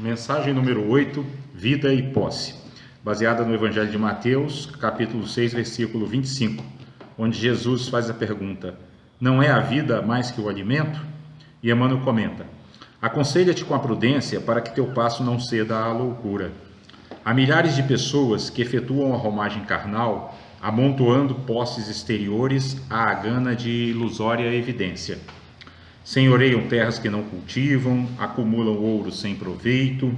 Mensagem número 8, Vida e Posse, baseada no Evangelho de Mateus, capítulo 6, versículo 25, onde Jesus faz a pergunta: não é a vida mais que o alimento? E Emmanuel comenta: aconselha-te com a prudência para que teu passo não ceda à loucura. Há milhares de pessoas que efetuam a romagem carnal, amontoando posses exteriores à gana de ilusória evidência. Senhoreiam terras que não cultivam, acumulam ouro sem proveito,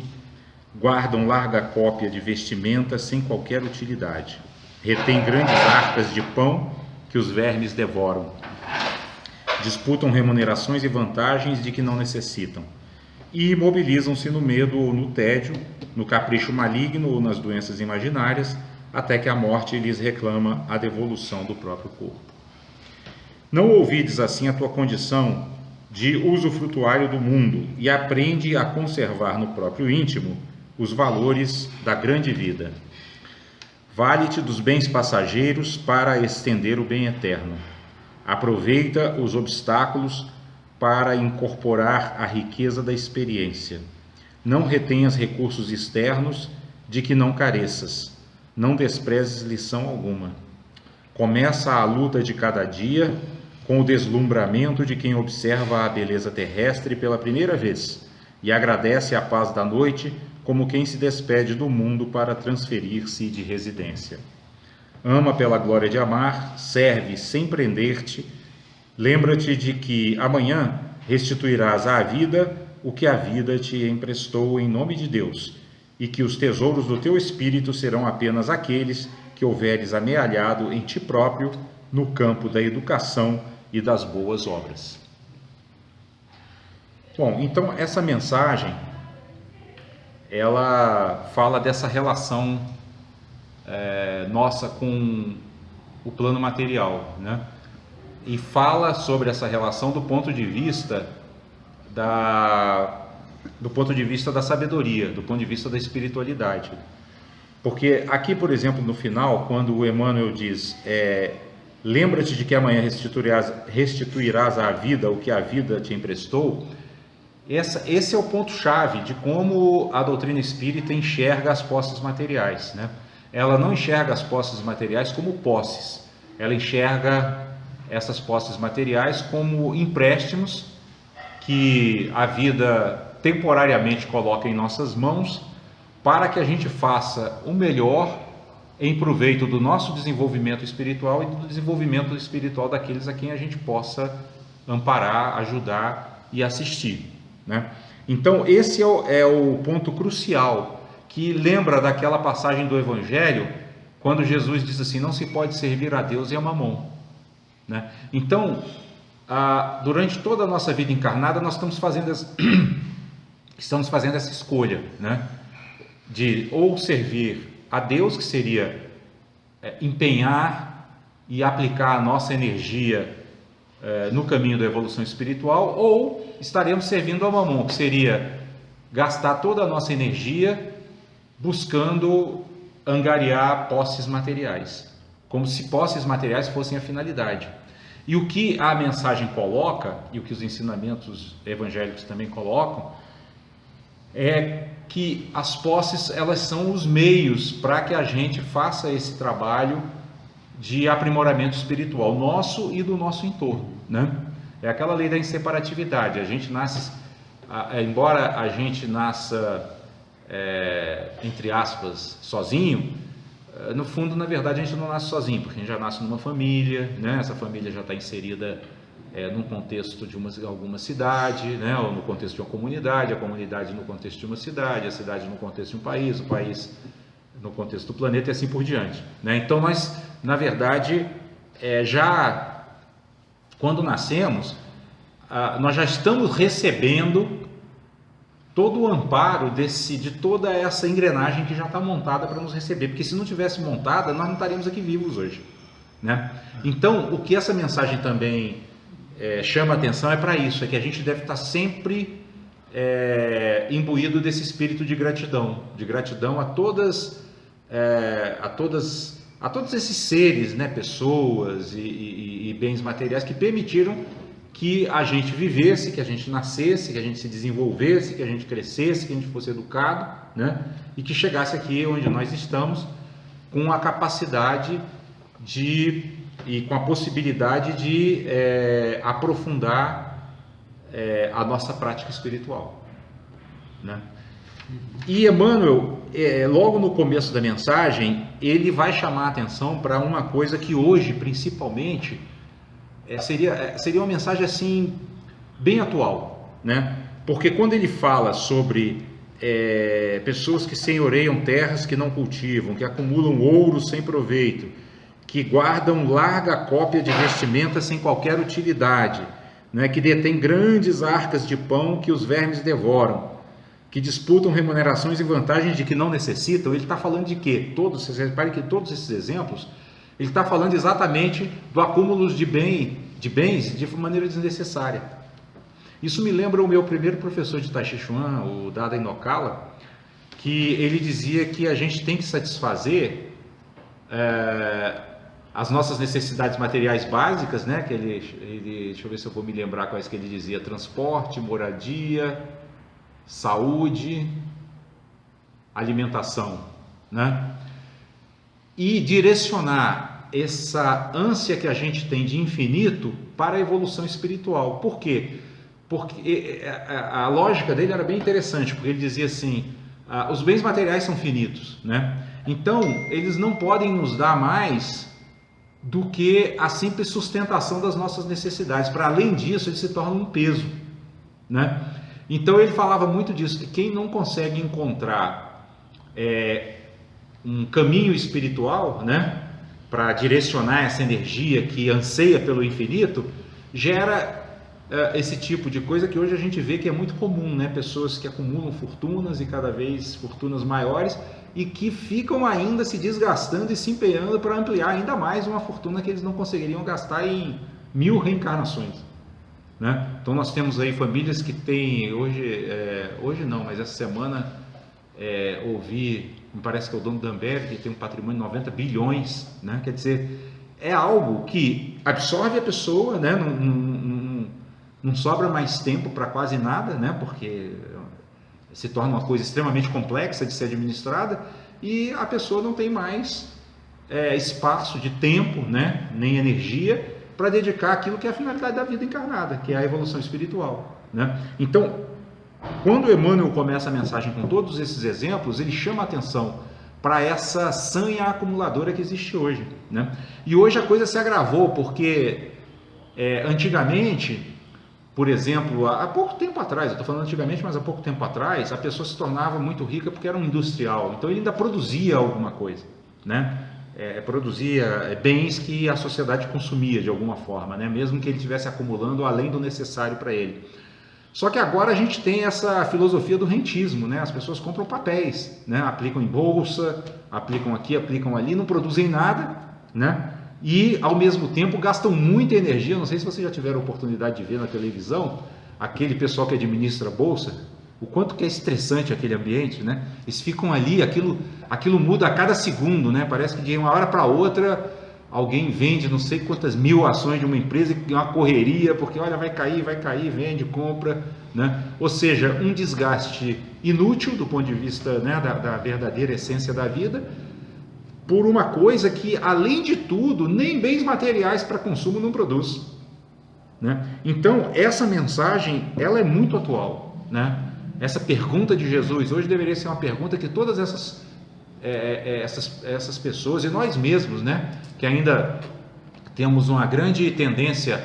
guardam larga cópia de vestimenta sem qualquer utilidade, retêm grandes arcas de pão que os vermes devoram, disputam remunerações e vantagens de que não necessitam, e imobilizam-se no medo ou no tédio, no capricho maligno ou nas doenças imaginárias, até que a morte lhes reclama a devolução do próprio corpo. Não ouvides assim a tua condição de usufrutuário do mundo e aprende a conservar no próprio íntimo os valores da grande vida. Vale-te dos bens passageiros para estender o bem eterno. Aproveita os obstáculos para incorporar a riqueza da experiência. Não retenhas recursos externos de que não careças. Não desprezes lição alguma. Começa a luta de cada dia com o deslumbramento de quem observa a beleza terrestre pela primeira vez e agradece a paz da noite como quem se despede do mundo para transferir-se de residência. Ama pela glória de amar, serve sem prender-te, lembra-te de que amanhã restituirás à vida o que a vida te emprestou em nome de Deus, e que os tesouros do teu espírito serão apenas aqueles que houveres amealhado em ti próprio no campo da educação e das boas obras. Bom, então essa mensagem, ela fala dessa relação nossa com o plano material, né? E fala sobre essa relação do ponto de vista da sabedoria, do ponto de vista da espiritualidade. Porque aqui, por exemplo, no final, quando o Emmanuel diz lembra-te de que amanhã restituirás à vida o que a vida te emprestou, esse é o ponto-chave de como a doutrina espírita enxerga as posses materiais, né? Ela não enxerga as posses materiais como posses, ela enxerga essas posses materiais como empréstimos que a vida temporariamente coloca em nossas mãos para que a gente faça o melhor em proveito do nosso desenvolvimento espiritual e do desenvolvimento espiritual daqueles a quem a gente possa amparar, ajudar e assistir, né? Então esse é o ponto crucial, que lembra daquela passagem do Evangelho, quando Jesus diz assim: não se pode servir a Deus e a Mamon, né? Então, durante toda a nossa vida encarnada, nós estamos fazendo essa escolha, né? De ou servir a Deus, que seria empenhar e aplicar a nossa energia no caminho da evolução espiritual, ou estaremos servindo a Mamon, que seria gastar toda a nossa energia buscando angariar posses materiais, como se posses materiais fossem a finalidade. E o que a mensagem coloca, e o que os ensinamentos evangélicos também colocam, é que as posses, elas são os meios para que a gente faça esse trabalho de aprimoramento espiritual nosso e do nosso entorno, né? É aquela lei da inseparatividade. A gente nasce, embora a gente nasça entre aspas sozinho, no fundo, na verdade, a gente não nasce sozinho, porque a gente já nasce numa família, né? Essa família já está inserida num contexto de alguma cidade, né? Ou no contexto de uma comunidade, a comunidade no contexto de uma cidade, a cidade no contexto de um país, o país no contexto do planeta e assim por diante, né? Então nós, na verdade, já quando nascemos, nós já estamos recebendo todo o amparo de toda essa engrenagem que já está montada para nos receber, porque se não tivesse montada, nós não estaríamos aqui vivos hoje, né? Então, o que essa mensagem também chama a atenção é para isso, é que a gente deve estar sempre imbuído desse espírito de gratidão a todos esses seres, né, pessoas e bens materiais que permitiram que a gente vivesse, que a gente nascesse, que a gente se desenvolvesse, que a gente crescesse, que a gente fosse educado, né? E que chegasse aqui onde nós estamos com a capacidade e com a possibilidade de aprofundar a nossa prática espiritual, né? E Emmanuel, logo no começo da mensagem, ele vai chamar a atenção para uma coisa que hoje, principalmente, seria uma mensagem assim bem atual, né? Porque quando ele fala sobre pessoas que senhoreiam terras que não cultivam, que acumulam ouro sem proveito, que guardam larga cópia de vestimenta sem qualquer utilidade, né? Que detêm grandes arcas de pão que os vermes devoram, que disputam remunerações e vantagens de que não necessitam. Ele está falando de quê? Vocês reparem que todos esses exemplos, ele está falando exatamente do acúmulo de bens de maneira desnecessária. Isso me lembra o meu primeiro professor de Tai Chi Chuan, o Dada Inokala, que ele dizia que a gente tem que satisfazer as nossas necessidades materiais básicas, né? Que deixa eu ver se eu vou me lembrar quais que ele dizia: transporte, moradia, saúde, alimentação, né? E direcionar essa ânsia que a gente tem de infinito para a evolução espiritual. Por quê? Porque a lógica dele era bem interessante, porque ele dizia assim: os bens materiais são finitos, né? Então eles não podem nos dar mais do que a simples sustentação das nossas necessidades. Para além disso, eles se tornam um peso, né? Então ele falava muito disso, que quem não consegue encontrar um caminho espiritual, né, para direcionar essa energia que anseia pelo infinito, gera esse tipo de coisa que hoje a gente vê que é muito comum, né? Pessoas que acumulam fortunas e cada vez fortunas maiores e que ficam ainda se desgastando e se empenhando para ampliar ainda mais uma fortuna que eles não conseguiriam gastar em 1000 reencarnações, né? Então nós temos aí famílias que têm, hoje não, mas essa semana ouvi, me parece que é o dono da Ambev, que tem um patrimônio de 90 bilhões, né? Quer dizer, é algo que absorve a pessoa, né? Não sobra mais tempo para quase nada, né? Porque se torna uma coisa extremamente complexa de ser administrada e a pessoa não tem mais espaço de tempo, né? Nem energia para dedicar aquilo que é a finalidade da vida encarnada, que é a evolução espiritual, né? Então, quando Emmanuel começa a mensagem com todos esses exemplos, ele chama a atenção para essa sanha acumuladora que existe hoje, né? E hoje a coisa se agravou, porque antigamente, por exemplo, há pouco tempo atrás, eu estou falando antigamente, mas há pouco tempo atrás, a pessoa se tornava muito rica porque era um industrial, então ele ainda produzia alguma coisa, né? Produzia bens que a sociedade consumia de alguma forma, né? Mesmo que ele estivesse acumulando além do necessário para ele. Só que agora a gente tem essa filosofia do rentismo, né? As pessoas compram papéis, né? Aplicam em bolsa, aplicam aqui, aplicam ali, não produzem nada, né? E ao mesmo tempo gastam muita energia. Não sei se vocês já tiveram a oportunidade de ver na televisão aquele pessoal que administra a bolsa, o quanto que é estressante aquele ambiente, né? Eles ficam ali, aquilo muda a cada segundo, né? Parece que de uma hora para outra alguém vende não sei quantas mil ações de uma empresa e uma correria, porque olha, vai cair, vende, compra, né? Ou seja, um desgaste inútil do ponto de vista, né, da verdadeira essência da vida, por uma coisa que, além de tudo, nem bens materiais para consumo não produz, né? Então, essa mensagem, ela é muito atual, né? Essa pergunta de Jesus hoje deveria ser uma pergunta que todas essas pessoas, e nós mesmos, né, que ainda temos uma grande tendência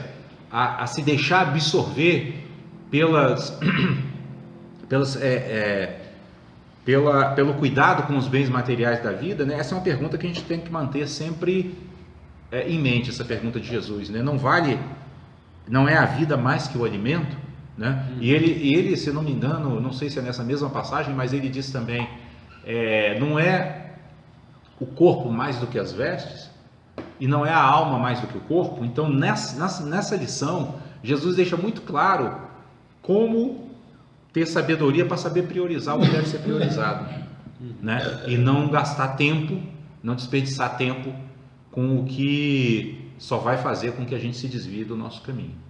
a se deixar absorver pelo cuidado com os bens materiais da vida, né? Essa é uma pergunta que a gente tem que manter sempre em mente, essa pergunta de Jesus, né? Não é a vida mais que o alimento, né? E ele, se não me engano, não sei se é nessa mesma passagem, mas ele diz também, não é o corpo mais do que as vestes, e não é a alma mais do que o corpo. Então nessa lição, Jesus deixa muito claro como ter sabedoria para saber priorizar o que deve ser priorizado, né? E não gastar tempo, não desperdiçar tempo com o que só vai fazer com que a gente se desvie do nosso caminho.